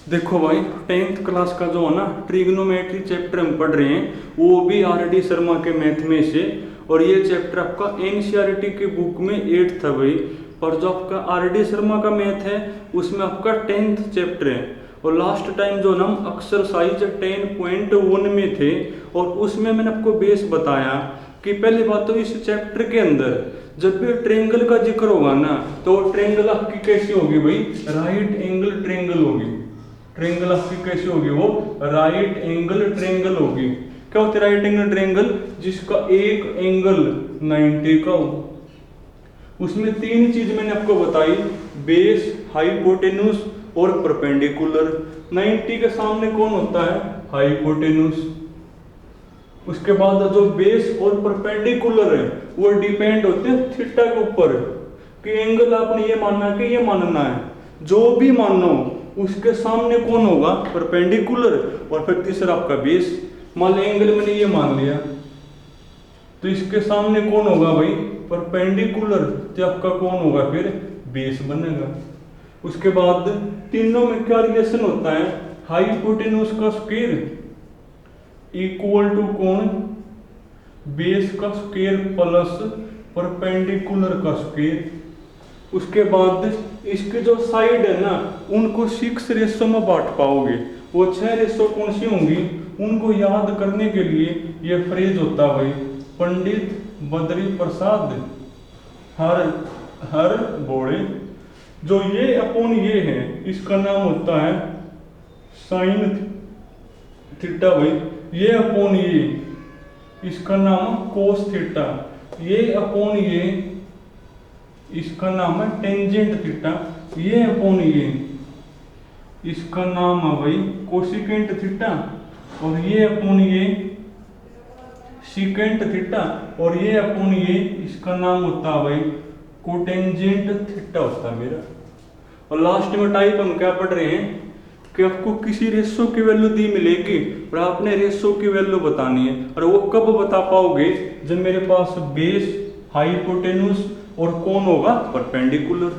देखो भाई, 10th class का जो है ना ट्रिग्नोमेट्री चैप्टर हम पढ़ रहे हैं, वो भी आर डी शर्मा के मैथ में से। और ये चैप्टर आपका एनसीईआरटी की बुक में 8th है भाई। और जो आपका आर डी शर्मा का मैथ है उसमें आपका 10th चैप्टर है। और लास्ट टाइम जो ना हम एक्सरसाइज 10.1 में थे, और उसमें मैंने आपको बेस बताया कि पहली बात तो इस चैप्टर के अंदर जब भी ट्रेंगल का जिक्र होगा ना, तो ट्रेंगल आपकी कैसी होगी भाई, राइट एंगल ट्रेंगल होगी। ट्रेंगल आपकी कैसी होगी, वो राइट एंगल ट्रेंगल होगी। क्या होती है राइट एंगल ट्रेंगल, जिसका एक एंगल 90 का हो। उसमें तीन चीज मैंने आपको बताई, बेस, हाइपोटेन्यूस और परपेंडिकुलर। 90 के सामने कौन होता है, हाइपोटेन्यूस। उसके बाद जो बेस और परपेंडिकुलर है वो डिपेंड होते हैं थीटा के ऊपर, कि एंगल आपने ये मानना है कि ये मानना है, जो भी मानो उसके सामने कौन होगा, परपेंडिकुलर। और फिर तीसरा आपका बेस। मान लो एंगल मैंने ये मान लिया, तो इसके सामने कौन होगा भाई, परपेंडिकुलर। तो आपका कौन होगा फिर, बेस बनेगा। उसके बाद तीनों में क्या रिलेशन होता है, हाइपोटेन्यूस का स्क्वायर इक्वल टू कौन, बेस का स्क्वायर प्लस परपेंडिकुलर का स्क्वायर। उसके बाद इसके जो साइड है ना उनको 6 रेशो में बांट पाओगे। वो 6 रेशो कौन सी होंगी, उनको याद करने के लिए ये फ्रेज होता है भाई, पंडित बद्री प्रसाद हर हर बोले। जो ये अपोन ये है इसका नाम होता है साइन थीटा भाई। ये अपोन ये इसका नाम कोस थीटा। ये अपोन ये इसका नाम है टेंजेंट थीटा। ये अपोन ये इसका नाम है भाई कोसिकेंट थीटा। और ये अपोन ये सिकेंट थीटा। और ये अपोन ये इसका नाम होता है भाई कोटेंजेंट थीटा होता है मेरा। और लास्ट में टाइप हम क्या पढ़ रहे हैं कि आपको किसी रेशो की वैल्यू दी मिलेगी और आपने रेशो की वैल्यू बतानी है। और वो कब बता पाओगे, जब मेरे पास बेस, हाइपोटेन्यूस और कौन होगा, परपेंडिकुलर।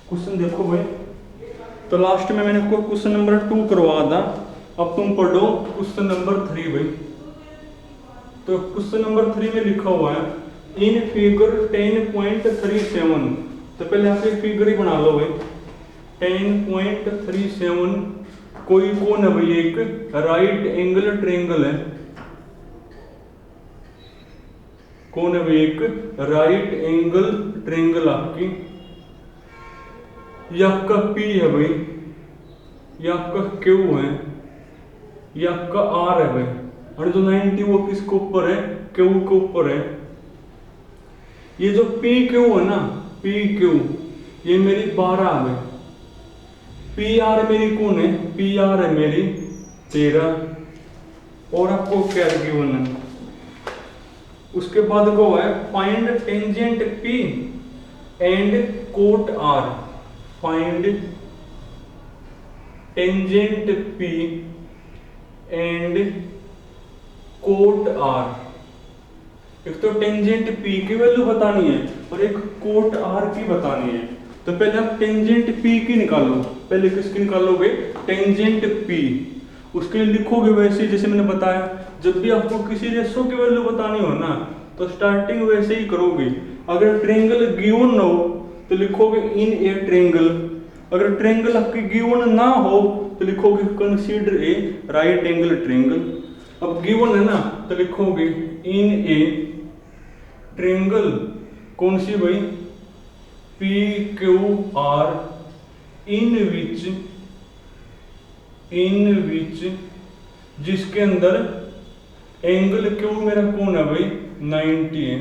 क्वेश्चन देखो भाई, तो लास्ट में मैंने आपको क्वेश्चन नंबर 2 करवा था। अब तुम पढ़ो क्वेश्चन नंबर 3 भाई। तो क्वेश्चन नंबर 3 में लिखा हुआ है इन फिगर 10.37। तो पहले आप एक फिगर ही बना लो भाई, 10.37 कोई कौन है भाई, एक राइट एंगल ट्रेंगल है। कौन है भाई, एक राइट एंगल ट्रेंगल आपकी। ये आपका P है भाई, ये आपका Q है, ये आपका R है भाई। और जो 90 वो किसके ऊपर है, Q के ऊपर है। ये जो PQ है ना, PQ ये मेरी 12 है। PR मेरी कौन है, PR है मेरी 13। और आपको क्या गिवन है, उसके बाद को है find tangent P and cot R। Find tangent P and cot R। एक तो टेंजेंट P की वैल्यू बतानी है और एक कोट R की बतानी है। तो पहले आप टेंजेंट P की निकालो। पहले किसकी निकालोगे, टेंजेंट P। उसके लिए लिखोगे वैसे जैसे मैंने बताया, जब भी आपको किसी रेशो की वैल्यू बतानी हो ना तो स्टार्टिंग वैसे ही करोगे। अगर ट्रेंगल गिवन हो तो लिखोगे इन ए ट्रेंगल। अगर ट्रेंगल आपकी गिवन ना हो तो लिखोगे consider a right angle triangle. अब गिवन है ना तो लिखोगे इन ए ट्रेंगल, कौन सी भाई, PQR इन विच जिसके अंदर एंगल Q मेरा कौन है भाई, 90 है।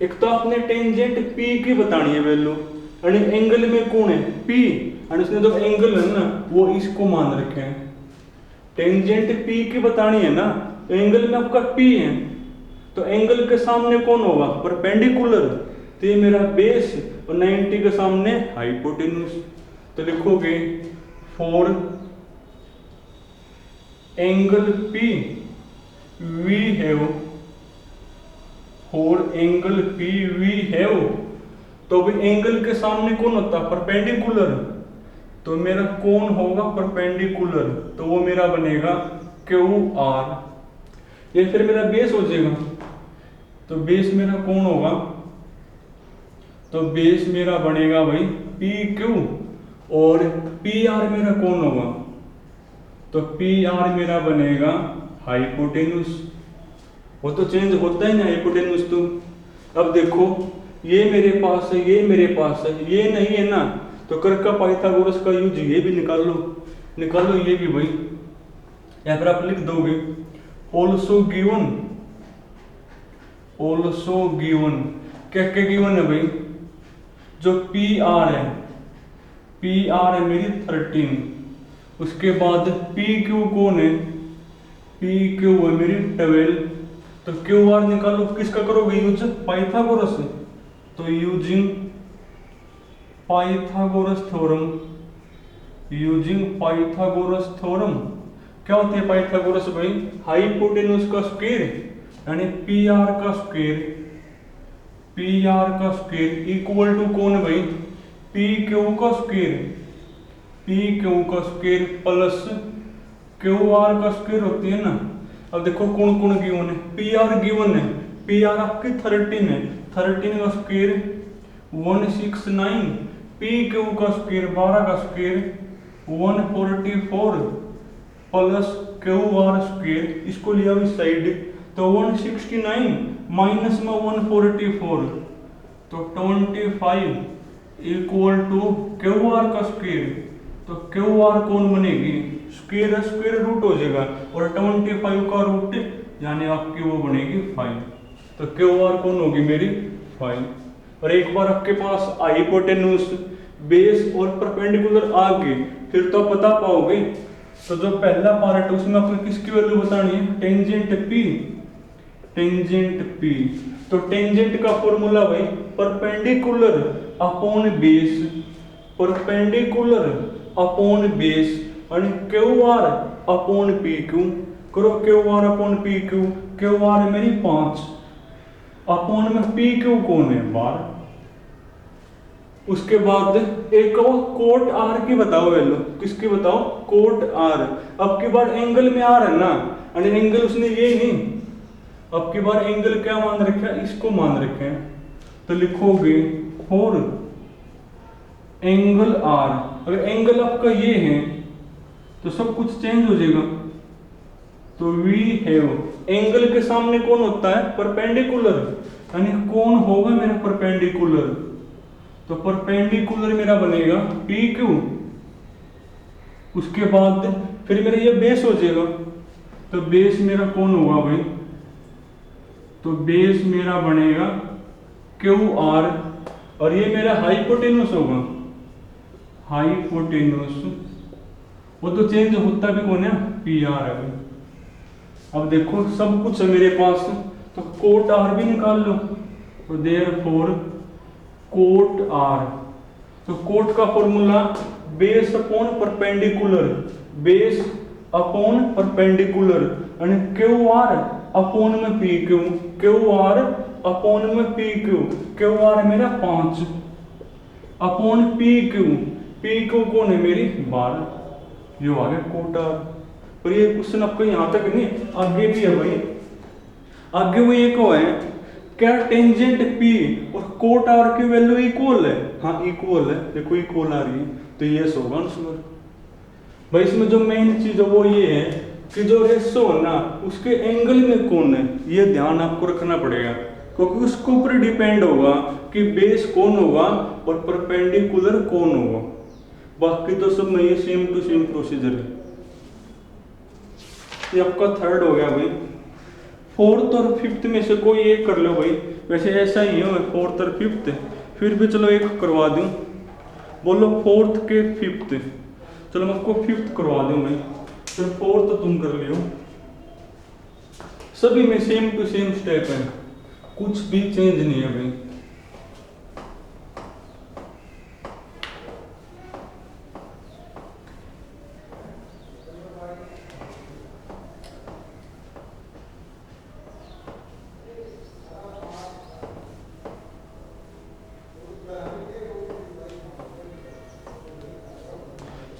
एक तो आपने टेंजेंट P की बतानी है वैल्यू, और एंगल में कौन है, P। और इसने जो एंगल है ना वो इसको मान रखे हैं। टेंजेंट P की बतानी है ना, तो एंगल में आपका P है, तो एंगल के सामने कौन होगा, परपेंडिकुलर। तो ये मेरा बेस और 90 के सामने हाइपोटेन्यूस। तो लिखोगे for angle P we have, for angle P we have. तो भी एंगल के सामने कौन होता है, परपेंडिकुलर। तो मेरा कौन होगा परपेंडिकुलर, तो वो मेरा बनेगा क्यू आर। ये फिर मेरा बेस हो जाएगा, तो बेस मेरा कौन होगा, तो बेस मेरा बनेगा भाई पी क्यू, और पी आर मेरा कौन होगा, तो पी आर मेरा बनेगा हाइपोटेन्यूस। वो तो चेंज होता ही ना हाइपोटेन्यूस तो। अब देखो ये मेरे पास है, ये मेरे पास है, ये नहीं है ना, तो कर्क का पाइथागोरस का यूज ये भी निकाल लो, निकाल लो ये भी भाई। या फिर आप लिख दोगे ऑल्सो गिवन, ऑल्सो गिवन, क्या क्या गिवन है भाई, जो पी आर है, पी आर है मेरी 13, उसके बाद पी क्यू कौन है, पी क्यू है मेरी 12, तो क्यू आर निकालो, किसका करोगे यूज, पाइथागोरस, तो using Pythagoras theorem, using Pythagoras theorem. क्या होती है पाइथागोरस भाई, हाइपोटेन्यूस का स्क्वायर यानी पी आर का स्क्वायर, पी आर का स्क्वायर इक्वल टू कौन भाई, पी क्यू का स्क्वायर, पी क्यू का स्क्वायर प्लस क्यू आर का स्क्वायर होती है ना। अब देखो कौन कौन गिवन है, पी आर गिवन है, पी आर आपकी 13 है, 13 का स्क्वायर 169, पी क्यू का स्क्वायर 12 का square 144 plus Q R square, इसको लिया इस साइड, तो 169 माइनस में 144, तो 25 इक्वल टू क्यू आर का स्क्वायर, तो क्यू आर कौन बनेगी, स्क्वायर स्क्वायर रूट हो जाएगा, और 25 का रूट यानी आपकी वो बनेगी 5, तो क्यू आर कौन होगी मेरी 5। और एक बार आपके पास हाइपोटेन्यूस, बेस और परपेंडिकुलर आ गए, फिर तो पता पाओगे। तो जो पहला पार्ट है उसमें आपको किसकी वैल्यू बतानी है, टेंजेंट पी, टेंजेंट पी, तो टेंजेंट का फॉर्मूला भाई perpendicular upon base, perpendicular upon base, और Q R upon P Q, करो Q R upon P Q, Q R है मेरी 5, अपॉन में पी क्यू कौन है 12। उसके बाद एक और कोट आर की बताओ वैल्यू, किसकी बताओ, कोट आर। अब की बार एंगल में आर है ना, और एंगल उसने ये नहीं, अब की बार एंगल क्या मान रखा है, इसको मान रखे हैं, तो लिखोगे फॉर एंगल आर। अगर एंगल आपका ये है तो सब कुछ चेंज हो जाएगा, तो वी हैव, एंगल के सामने कौन होता है, परपेंडिकुलर, यानी कौन होगा मेरा परपेंडिकुलर, तो परपेंडिकुलर मेरा बनेगा पी क्यू। उसके बाद फिर मेरा ये बेस हो जाएगा, तो बेस मेरा कौन होगा भाई, तो बेस मेरा बनेगा क्यू आर, और ये मेरा हाइपोटेन्यूस होगा, हाइपोटेन्यूस, वो तो चेंज होता भी कौन है, पी आर है। अब देखो सब कुछ है मेरे पास, तो कोट आर भी निकाल लो, तो देयरफॉर कोट आर, तो कोट का formula base upon perpendicular, base upon perpendicular, यानी क्यू आर अपॉन में P Q, Q R upon में पी क्यू, क्यू आर मेरा 5 upon P Q, P Q कौन है मेरी 12, ये आ गया कोट आर। और ये क्वेश्चन आपको यहाँ तक नहीं, आगे भी है भाई, आगे वो एक और है, क्या टेंजेंट पी और कोट आर की वैल्यू इक्वल है, हाँ इक्वल है, देखो इक्वल आ रही है, तो ये होगा आंसर भाई। इसमें जो मेन चीज है वो ये है कि जो रेशो है ना उसके एंगल में कौन है, ये ध्यान आपको रखना पड़ेगा, क्योंकि उसके ऊपर डिपेंड होगा कि बेस कौन होगा और परपेंडिकुलर कौन होगा। बाकी तो सब में ये सेम टू सेम प्रोसीजर है। ये आपका थर्ड हो गया भाई। फोर्थ और फिफ्थ में से कोई एक कर लो भाई, वैसे ऐसा ही है फोर्थ और फिफ्थ, फिर भी चलो एक करवा दूं, बोलो फोर्थ के फिफ्थ, चलो मैं आपको फिफ्थ करवा दूं भाई, फिर फोर्थ तुम कर लियो। सभी में सेम टू सेम स्टेप है, कुछ भी चेंज नहीं है भाई।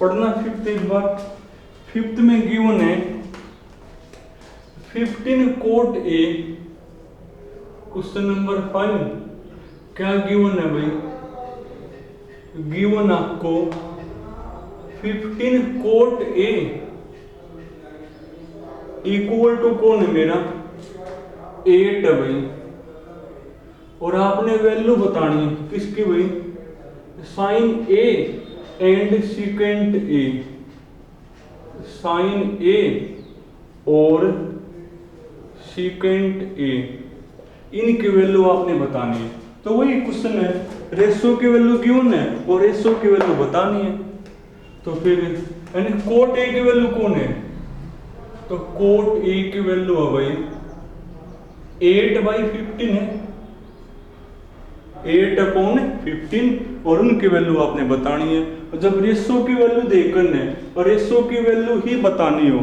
पढ़ना फिफ्थ एक बार। फिफ्थ में गिवन है 15 कोट ए। क्वेश्चन नंबर 5 क्या गिवन है भाई? गिवन आपको 15 कोट ए इक्वल टू कौन है मेरा? 8 है भाई। और आपने वैल्यू बतानी है किसकी भाई? Sine A and secant A. Sine A और सीकेंट ए, इनकी वैल्यू आपने बतानी है। तो वही क्वेश्चन है, रेशो की वैल्यू गिवन है और रेशो की वैल्यू बतानी है। तो फिर यानी कोट ए की वैल्यू कौन है? तो कोट ए की वैल्यू है भाई 8/15 है, 8/15 और उनकी वैल्यू आपने बतानी है। और जब रेशो की वैल्यू देखकर है और रेशो की वैल्यू ही बतानी हो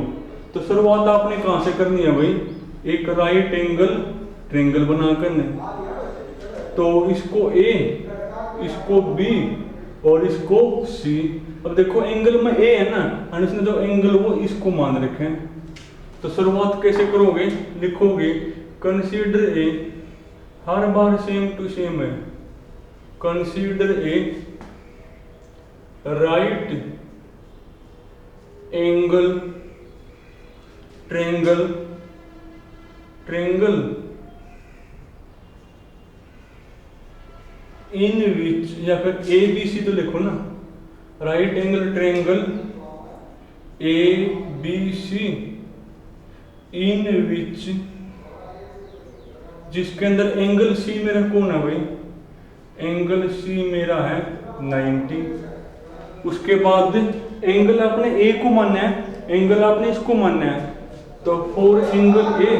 तो शुरुआत आपने कहां से करनी है भाई? एक राइट एंगल ट्रायंगल बनाकर है। तो इसको ए, इसको बी और इसको सी। अब देखो एंगल में ए है ना, और इसने जो एंगल वो इसको मान रखे हैं। तो शुरुआत कैसे करोगे? लिखोगे कंसीडर ए, हर बार सेम टू सेम है। Consider a right angle triangle, triangle in which, या फिर ए बी सी तो लिखो ना, right angle triangle A B C in which, जिसके अंदर एंगल सी मेरा कौन है भाई? एंगल सी मेरा है 90। उसके बाद एंगल आपने ए को मानना है, एंगल आपने इसको मानना है। तो for angle A,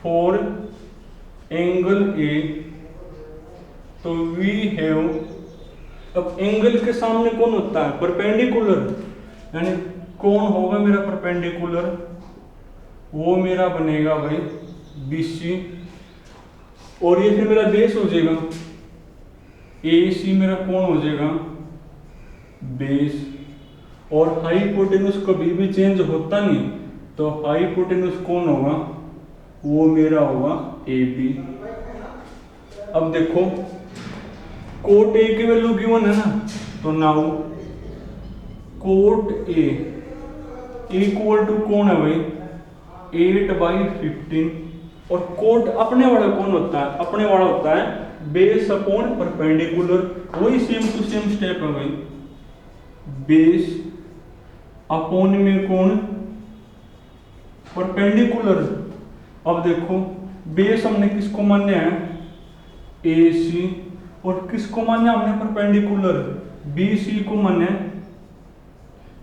for angle A तो वी हैव, अब एंगल के सामने कौन होता है? परपेंडिकुलर, यानी कौन होगा मेरा परपेंडिकुलर? वो मेरा बनेगा भाई BC। और ये फिर मेरा बेस हो जाएगा, AC मेरा कौन हो जाएगा? बेस। और हाइपोटेन्यूज कभी भी चेंज होता नहीं, तो हाइपोटेन्यूज कौन होगा? वो मेरा होगा AB। अब देखो कोट ए की वैल्यू गिवन है ना, तो now cot A equal to कौन है भाई? 8/15। और कोट अपने वाला कौन होता है? अपने वाला होता है बेस अपॉन परपेंडिकुलर। वही सेम टू सेम स्टेप है भाई। बेस अपॉन में कौन? परपेंडिकुलर। अब देखो बेस हमने किसको मानना है? AC। और किसको मानना है हमने? परपेंडिकुलर BC को मानना है।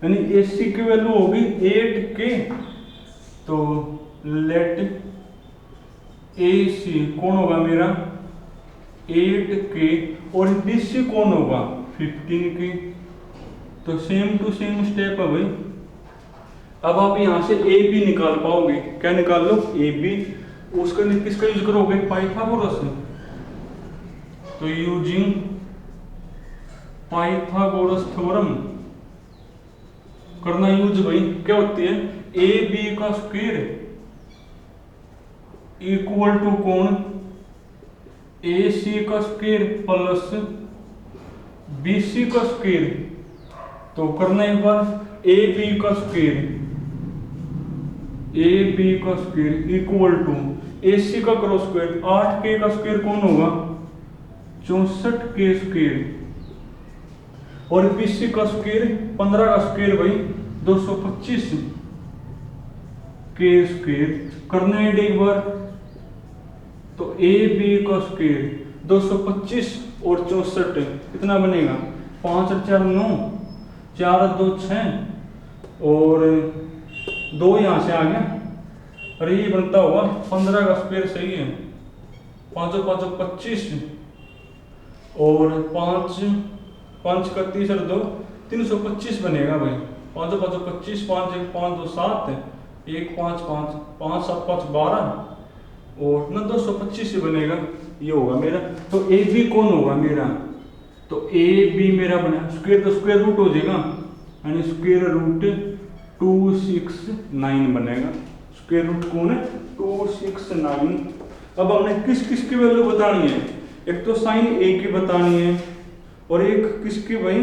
यानी AC की वैल्यू होगी 8K। तो लेट AC कौन होगा मेरा? 8K। और BC कौन होगा? 15K। तो सेम टू सेम स्टेप है भाई। अब आप यहां से AB निकाल पाओगे। क्या निकाल लो? AB। उसका किसका यूज करोगे? पाइथागोरस। तो यूजिंग पाइथागोरस थ्योरम करना यूज भाई। क्या होती है? AB का स्क्वायर इक्वल टू कौन? AC का स्क्वायर प्लस BC का स्क्वायर। तो करना एक बार AB का स्क्वायर, AB का स्क्वायर इक्वल टू AC का क्रॉस स्क्वायर। 8K का स्क्वायर कौन होगा? 64K square. और BC का स्क्वायर 15 का स्क्वायर भाई 225 K स्क्वायर। करना है एक बार। तो AB का स्क्वायर 225 और 64 कितना बनेगा? 5 और 4 9, 4 और 2 6 और 2 यहां से आ गया। अरे ये बनता होगा 15 का स्क्वायर। सही है। 5 और 5 25 और 5 5 का 30 और 2 325 बनेगा भाई। 5 और 5 25, 5 1 5 2 7, 1 5 5 5 7 5 12 और ना 225 से बनेगा। ये होगा मेरा। तो AB कौन होगा मेरा? तो तो ए बी मेरा बना स्क्वायर, तो स्क्वायर रूट हो जाएगा, यानी स्क्वायर रूट 269 बनेगा। स्क्वायर रूट कौन है 269। अब हमने किस किस की वैल्यू बतानी है, एक तो साइन ए की बतानी है और एक किसकी भाई,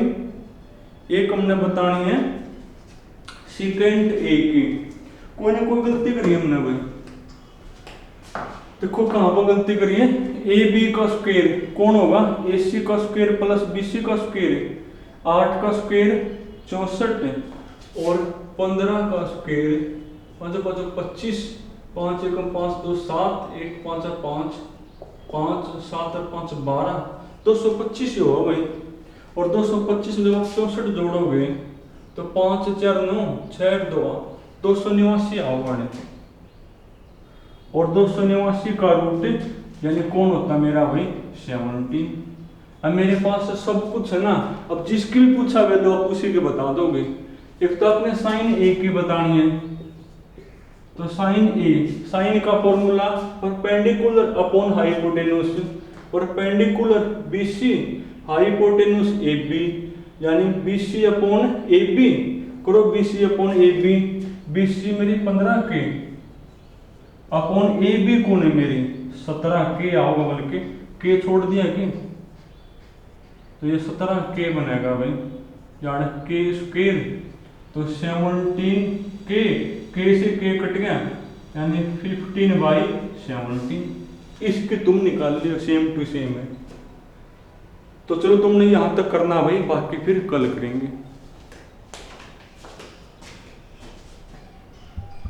एक हमने बतानी है सेकेंड ए की। कोई ना कोई गलती करी हमने भाई, देखो कहां पर गलती करी है। ए बी का स्क्वायर कौन होगा, ए सी का स्क्वायर प्लस बी सी का स्क्वायर, 8 का स्क्वायर 64 और 15 का स्क्वायर 5 5 25, 5 1 5 2 7, 1 5 5, 5 7 5 12, 225 ही होगा भाई। और 225 में जब आप 64 जोड़ोगे तो 5 4 9 6 2 289 आओगा। और 289 का रूट यानी कौन होता है मेरा भाई 17। अब मेरे पास सब कुछ है ना, अब जिसकी भी पूछा वैल्यू आप उसी के बता दोगे। एक तो आपने साइन ए की बतानी है, तो साइन ए, साइन का formula perpendicular upon hypotenuse, perpendicular BC hypotenuse A B, यानी बीसी अपॉन ए बी करो, BC upon A B, BC मेरी 15 के अपॉन ए बी कौन है मेरी 17 के आओगे, बल्कि के छोड़ दिया कि, तो ये 17 के बनेगा भाई, यानी के स्क्वायर, तो 17 के से के कट गया यानी 15/17। इसके तुम निकाल लियो, सेम टू सेम है। तो चलो तुमने यहां तक करना भाई, बाकी फिर कल करेंगे।